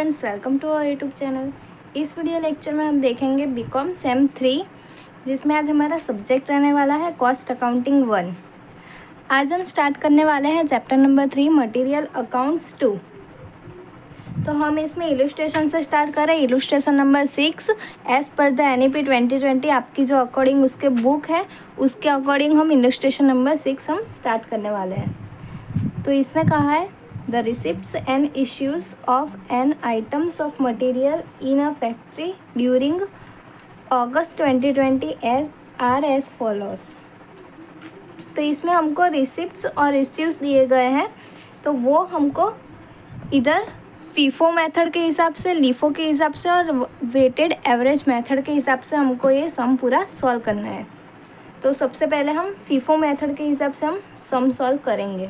Friends, welcome to our YouTube channel. इस video lecture में हम देखेंगे बीकॉम सेम 3, जिसमें आज हमारा सब्जेक्ट रहने वाला है कॉस्ट अकाउंटिंग 1। आज हम स्टार्ट करने वाले हैं चैप्टर नंबर 3 मटेरियल अकाउंट्स 2। तो हम इसमें इलस्ट्रेशन से स्टार्ट करें। Illustration number 6 as per the NEP 2020, आपकी जो अकॉर्डिंग उसके बुक है उसके अकॉर्डिंग हम इलस्ट्रेशन नंबर 6 हम स्टार्ट करने वाले हैं। तो इसमें कहा है The receipts and issues of an items of material in a factory during August 2020 are as follows। तो इसमें हमको रिसिप्ट्स और इश्यूज़ दिए गए हैं, तो वो हमको इधर फीफो मेथड के हिसाब से, लीफो के हिसाब से और वेटेड एवरेज मेथड के हिसाब से हमको ये सम पूरा सॉल्व करना है। तो सबसे पहले हम फीफो मेथड के हिसाब से हम सम सॉल्व करेंगे।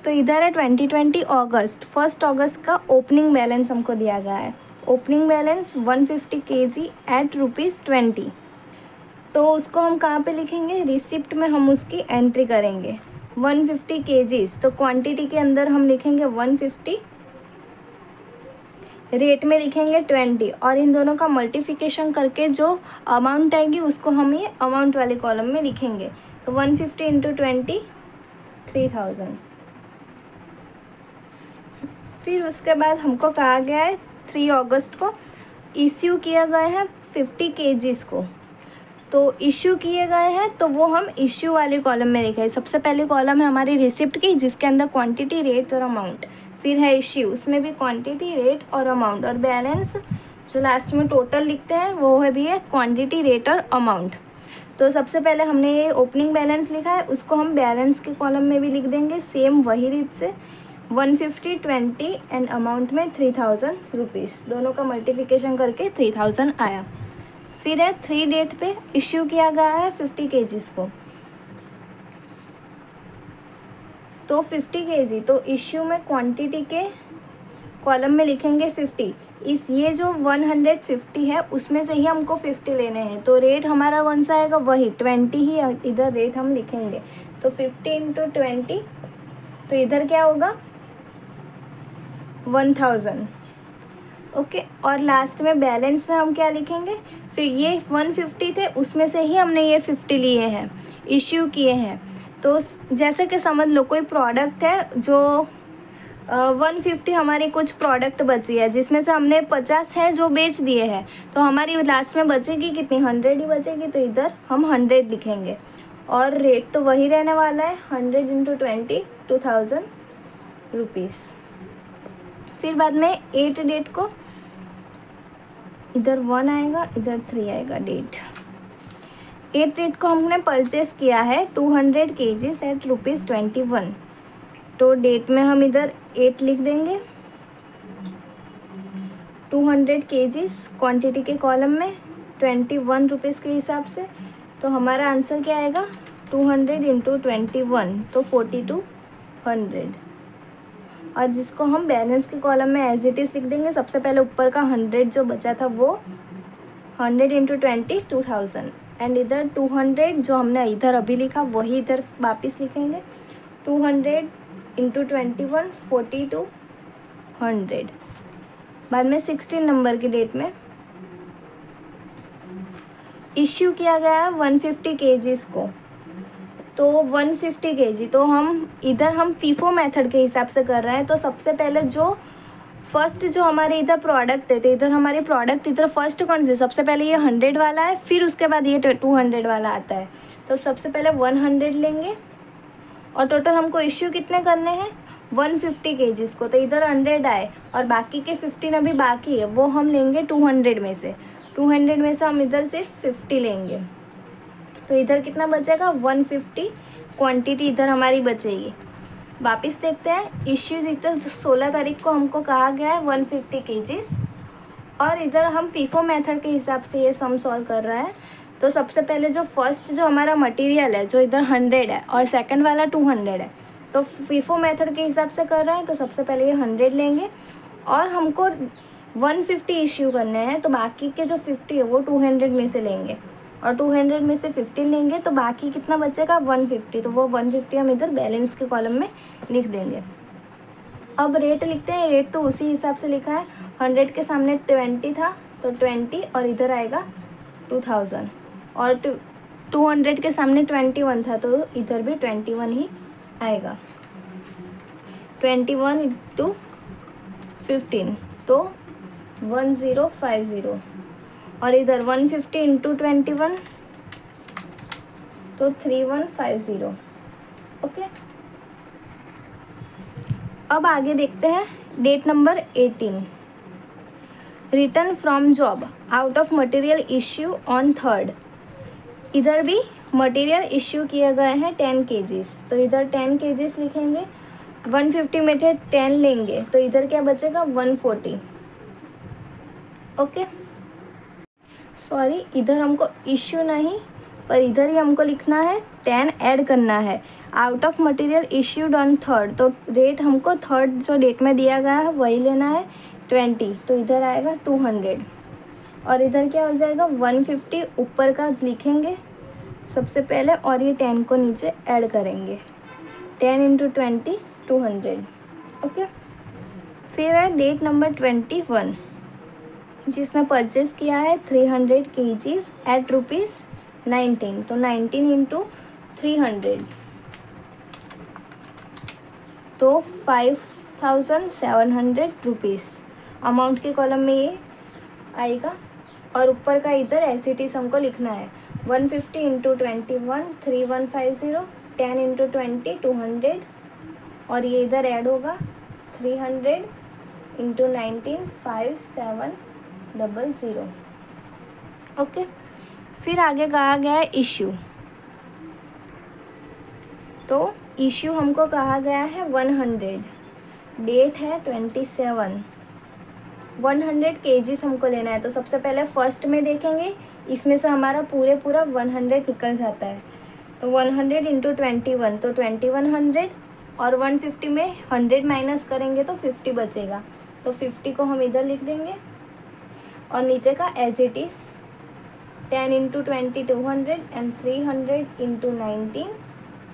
तो इधर है 2020 अगस्त, 1 अगस्त का ओपनिंग बैलेंस हमको दिया गया है। Opening balance 150 kg at ₹20। तो उसको हम कहाँ पे लिखेंगे? रिसिप्ट में हम उसकी एंट्री करेंगे 150 kg। तो क्वांटिटी के अंदर हम लिखेंगे 150, रेट में लिखेंगे 20 और इन दोनों का मल्टीप्लिकेशन करके जो अमाउंट आएगी उसको हम ये अमाउंट वाले कॉलम में लिखेंगे। तो 150 इंटू 20 3000। फिर उसके बाद हमको कहा गया है 3 अगस्त को इश्यू किए गए हैं 50 kgs को। तो इश्यू किए गए हैं तो वो हम इश्यू वाले कॉलम में लिखे। सबसे पहले कॉलम है हमारी रिसिप्ट की, जिसके अंदर क्वांटिटी, रेट और अमाउंट। फिर है इश्यू, उसमें भी क्वांटिटी, रेट और अमाउंट। और बैलेंस जो लास्ट में टोटल लिखते हैं वो है भी है क्वांटिटी, रेट और अमाउंट। तो सबसे पहले हमने ये ओपनिंग बैलेंस लिखा है, उसको हम बैलेंस के कॉलम में भी लिख देंगे सेम वही रीत से। 150, 20 एंड अमाउंट में 3000 रुपीज़, दोनों का मल्टीप्लिकेशन करके 3000 आया। फिर है 3 डेट पे इश्यू किया गया है 50 kgs को। तो 50 kg, तो इश्यू में क्वांटिटी के कॉलम में लिखेंगे 50। ये जो 150 है उसमें से ही हमको 50 लेने हैं। तो रेट हमारा कौन सा आएगा? वही 20 ही इधर रेट हम लिखेंगे। तो 50 इंटू 20, तो इधर क्या होगा? 1000। ओके। और लास्ट में बैलेंस में हम क्या लिखेंगे? फिर ये 150 थे, उसमें से ही हमने ये 50 लिए हैं, इश्यू किए हैं। तो जैसे कि समझ लो कोई प्रोडक्ट है जो 150 हमारी कुछ प्रोडक्ट बची है, जिसमें से हमने 50 है जो बेच दिए हैं। तो हमारी लास्ट में बचेगी कितनी? 100 ही बचेगी। तो इधर हम 100 लिखेंगे और रेट तो वही रहने वाला है 100 इंटू 20 2000 रुपीज़। फिर बाद में 8 डेट को इधर 1 आएगा, इधर 3 आएगा डेट। 8 डेट को हमने परचेस किया है 200 kgs एट ₹21। तो डेट में हम इधर 8 लिख देंगे, 200 kgs क्वांटिटी के कॉलम में 21 रुपीज़ के हिसाब से। तो हमारा आंसर क्या आएगा? 200 इंटू 21, तो 4200। और जिसको हम बैलेंस के कॉलम में एज इट इज़ लिख देंगे। सबसे पहले ऊपर का 100 जो बचा था वो 100 इंटू 20 2000 एंड इधर 200 जो हमने इधर अभी लिखा वही इधर वापस लिखेंगे। 200 इंटू 21 4200। बाद में 16 नंबर की डेट में इश्यू किया गया है 150 kgs को। तो 150 kg, तो हम फीफो मेथड के हिसाब से कर रहे हैं। तो सबसे पहले जो फर्स्ट जो हमारे इधर प्रोडक्ट है, तो इधर हमारी प्रोडक्ट इधर फर्स्ट कौन सी? सबसे पहले ये 100 वाला है, फिर उसके बाद ये 200 वाला आता है। तो सबसे पहले 100 लेंगे और टोटल हमको इश्यू कितने करने हैं? 150 kgs को। तो इधर 100 आए और बाकी के 15 अभी बाकी है, वो हम लेंगे 200 में से। 200 में से हम इधर सिर्फ 50 लेंगे। तो इधर कितना बचेगा? 150 क्वांटिटी इधर हमारी बचेगी। वापस देखते हैं इश्यू। इधर 16 तारीख को हमको कहा गया है 150 kgs और इधर हम फीफो मेथड के हिसाब से ये सम सॉल्व कर रहा है। तो सबसे पहले जो फर्स्ट जो हमारा मटेरियल है जो इधर 100 है और सेकंड वाला 200 है, तो फीफो मेथड के हिसाब से कर रहे हैं। तो सबसे पहले ये 100 लेंगे और हमको 150 इश्यू करने हैं। तो बाकी के जो 50 है वो 200 में से लेंगे और 200 में से 50 लेंगे। तो बाकी कितना बचेगा? 150। तो वो 150 हम इधर बैलेंस के कॉलम में लिख देंगे। अब रेट लिखते हैं, रेट तो उसी हिसाब से लिखा है, 100 के सामने 20 था तो 20 और इधर आएगा 2000, और 200 के सामने 21 था तो इधर भी 21 ही आएगा। 21 इंटू 15 तो 1050, और इधर 150 इंटू 21 तो 3150। ओके, अब आगे देखते हैं date number 18, return from job out of material issue on 3rd। इधर भी मटेरियल इश्यू किए गए हैं 10 kgs, तो इधर 10 kgs लिखेंगे, 150 में थे 10 लेंगे तो इधर क्या बचेगा 140। ओके, सॉरी इधर हमको इश्यू नहीं पर इधर ही हमको लिखना है 10 ऐड करना है, out of material issued on 3rd, तो रेट हमको 3rd जो डेट में दिया गया है वही लेना है 20, तो इधर आएगा 200, और इधर क्या हो जाएगा 150 ऊपर का लिखेंगे सबसे पहले, और ये 10 को नीचे ऐड करेंगे, 10 इंटू 20 200। ओके, फिर है डेट नंबर 21 जिसमें परचेस किया है 300 kgs एट ₹19, तो 19 इंटू 300 तो 5700 रुपीज़ अमाउंट के कॉलम में ये आएगा, और ऊपर का इधर एज इट इज़ हमको लिखना है 150 इंटू 21 3150, 10 इंटू 20 200, और ये इधर ऐड होगा 300 इंटू 19 5700। ओके, फिर आगे कहा गया है इश्यू, तो इश्यू हमको कहा गया है 100, डेट है 27, 100 kgs हमको लेना है, तो सबसे पहले फर्स्ट में देखेंगे, इसमें से हमारा पूरा 100 निकल जाता है, तो 100 इंटू 21 तो 2100, और 150 में 100 माइनस करेंगे तो 50 बचेगा, तो 50 को हम इधर लिख देंगे, और नीचे का as it is 10 into 20 200 and 300 into 19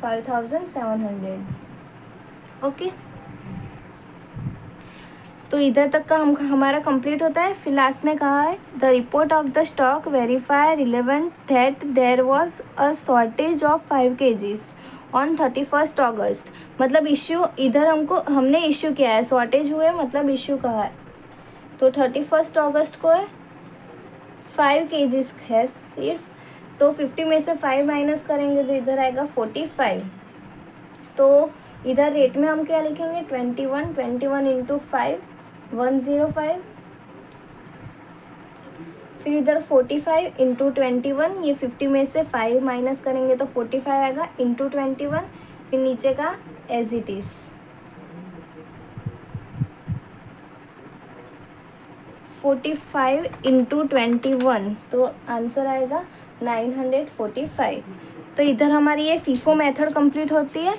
5700। Okay, तो इधर तक का हमारा कंप्लीट होता है। फिर लास्ट में कहा है the report of the stock verify relevant that there was a shortage of 5 kgs on 31 August, मतलब इश्यू इधर हमने इश्यू किया है, शॉर्टेज हुए मतलब इश्यू कहा है, तो 31 अगस्त को है 5 kgs है सिर्फ, तो 50 में से 5 माइनस करेंगे तो इधर आएगा 45, तो इधर रेट में हम क्या लिखेंगे 21 इंटू 5 105, फिर इधर 45 इंटू 21, ये 50 में से 5 माइनस करेंगे तो 45 आएगा इंटू 21, फिर नीचे का एज इट इज़ 45 इंटू 21, तो आंसर आएगा 945। तो इधर हमारी ये फीफो मेथड कंप्लीट होती है।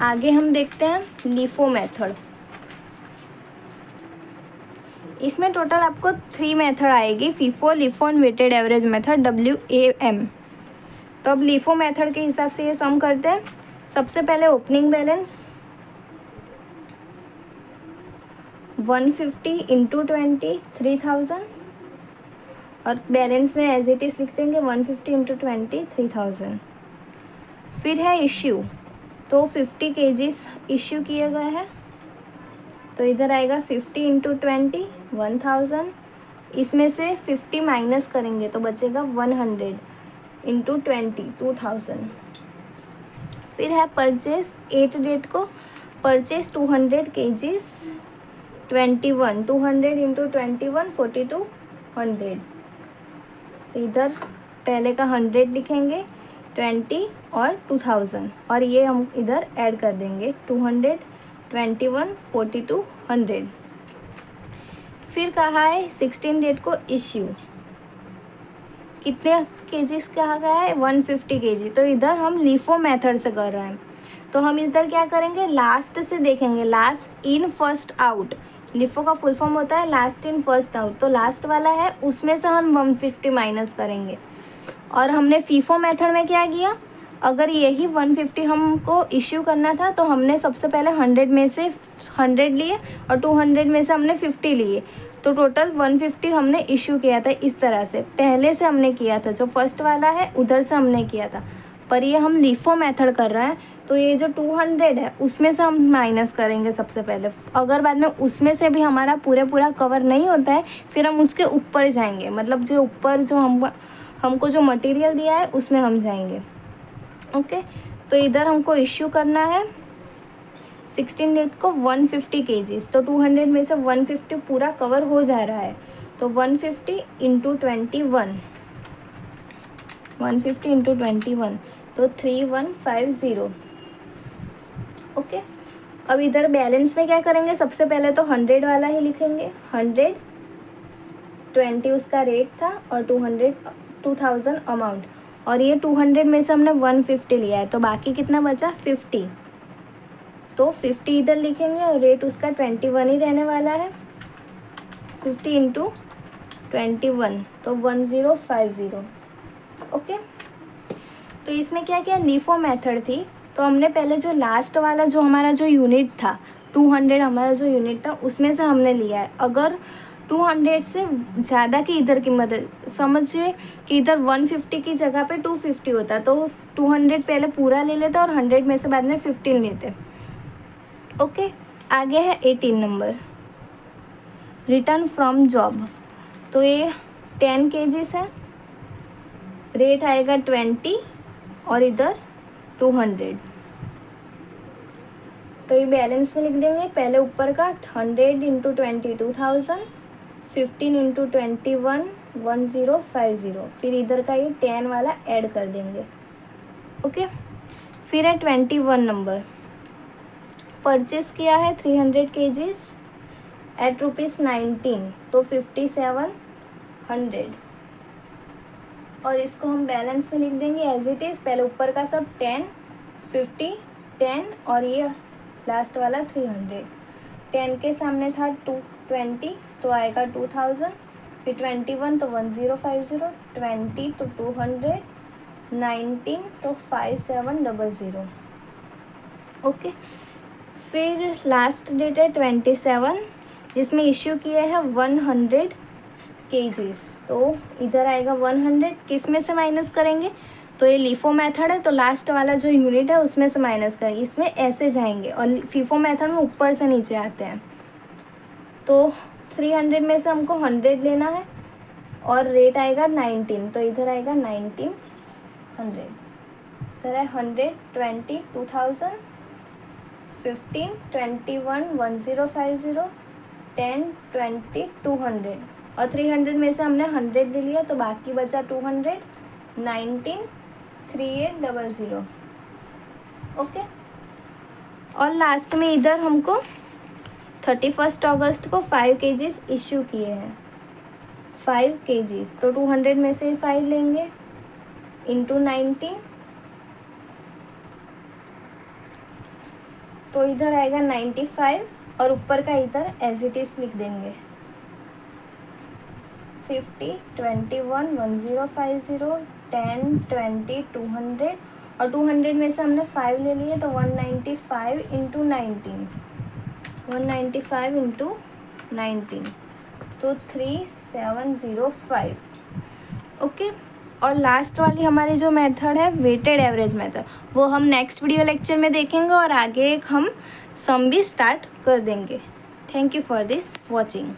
आगे हम देखते हैं लीफो मेथड। इसमें टोटल आपको 3 मेथड आएगी, FIFO, LIFO and weighted average method, WAM। तो अब लीफो मेथड के हिसाब से ये सम करते हैं। सबसे पहले ओपनिंग बैलेंस 150 इंटू 20 3000, और बैलेंस में एज इट इज़ लिख देंगे 150 इंटू 20 3000। फिर है इश्यू, तो 50 kgs इश्यू किए गए हैं, तो इधर आएगा 50 इंटू 20 1000, इसमें से 50 माइनस करेंगे तो बचेगा 100 इंटू 20 2000। फिर है परचेज 8 डेट को, परचेज 200 kgs 21 200 इंटू 21 4200, तो इधर पहले का 100 लिखेंगे 20 और 2000, और ये हम इधर ऐड कर देंगे 200 21 4200। फिर कहा है 16 डेट को इश्यू, कितने केजीज कहा गया है 150 kg, तो इधर हम लीफो मेथड से कर रहे हैं, तो हम इधर क्या करेंगे लास्ट से देखेंगे, last in first out, LIFO का फुल फॉर्म होता है लास्ट इन फर्स्ट आउट, तो लास्ट वाला है उसमें से हम 150 माइनस करेंगे। और हमने फीफो मेथड में क्या किया, अगर यही 150 हमको इश्यू करना था तो हमने सबसे पहले 100 में से 100 लिए और 200 में से हमने 50 लिए, तो टोटल 150 हमने इश्यू किया था। इस तरह से पहले से हमने किया था, जो फर्स्ट वाला है उधर से हमने किया था, पर ये हम लीफो मेथड कर रहे हैं तो ये जो 200 है उसमें से हम माइनस करेंगे सबसे पहले। अगर बाद में उसमें से भी हमारा पूरा कवर नहीं होता है फिर हम उसके ऊपर जाएंगे, मतलब जो ऊपर जो हमको जो मटेरियल दिया है उसमें हम जाएंगे। ओके, तो इधर हमको इश्यू करना है 16 डेट को 150 kgs, तो 200 में से 150 पूरा कवर हो जा रहा है, तो 150 इंटू 21, 150 इंटू 21 तो 3150। ओके, अब इधर बैलेंस में क्या करेंगे, सबसे पहले तो 100 वाला ही लिखेंगे। 100 20 उसका रेट था और 2000 अमाउंट, और ये 200 में से हमने 150 लिया है, तो बाकी कितना बचा 50, तो 50 इधर लिखेंगे और रेट उसका 21 ही रहने वाला है। 50 इंटू 21 तो 1050। ओके, तो इसमें क्या क्या लीफो मेथड थी, तो हमने पहले जो लास्ट वाला जो हमारा जो यूनिट था 200 हमारा जो यूनिट था उसमें से हमने लिया है। अगर 200 से ज़्यादा की इधर की मदद समझिए कि इधर 150 की जगह पे 250 होता, तो 200 पहले पूरा ले लेते और 100 में से बाद में 15 लेते। ओके, आगे है 18 नंबर, रिटर्न फ्रॉम जॉब। तो ये 10 kgs है, रेट आएगा 20 और इधर 200, तो ये बैलेंस में लिख देंगे। पहले ऊपर का 100 इंटू 20 2000, 15 इंटू 21 1050, फिर इधर का ये 10 वाला ऐड कर देंगे। ओके, फिर है 21 नंबर, परचेस किया है 300 kgs एट ₹19, तो 5700, और इसको हम बैलेंस में लिख देंगे एज इट इज़। पहले ऊपर का सब 10 50 10 और ये लास्ट वाला 300। 10 के सामने था 220 तो आएगा 2000, फिर 21 तो 1050, 20 तो 200, 19 तो 5700। ओके, फिर लास्ट डेट है 27 जिसमें इश्यू किए हैं 100 kgs, तो इधर आएगा 100, किस में से माइनस करेंगे, तो ये लीफो मेथड है तो लास्ट वाला जो यूनिट है उसमें से माइनस करेंगे। इसमें ऐसे जाएंगे और फीफो मेथड में ऊपर से नीचे आते हैं। तो 300 में से हमको 100 लेना है और रेट आएगा 19, तो इधर आएगा 1900। इधर है 100 20 2000, 15 21 1050, 10 20 200, और 300 में से हमने 100 ले लिया तो बाकी बचा 200, 19 3800। ओके, और लास्ट में इधर हमको 31 अगस्त को 5 kgs इश्यू किए हैं, 5 kgs, तो 200 में से 5 लेंगे इंटू 19, तो इधर आएगा 95 और ऊपर का इधर एज इट इज लिख देंगे 50 21 1050, 10 20 200, और 200 में से हमने 5 ले लिए तो 195 इंटू 19, 195 इंटू 19 तो 3705। ओके, और लास्ट वाली हमारी जो मेथड है वेटेड एवरेज मेथड, वो हम नेक्स्ट वीडियो लेक्चर में देखेंगे और आगे एक हम सम भी स्टार्ट कर देंगे। Thank you for this watching.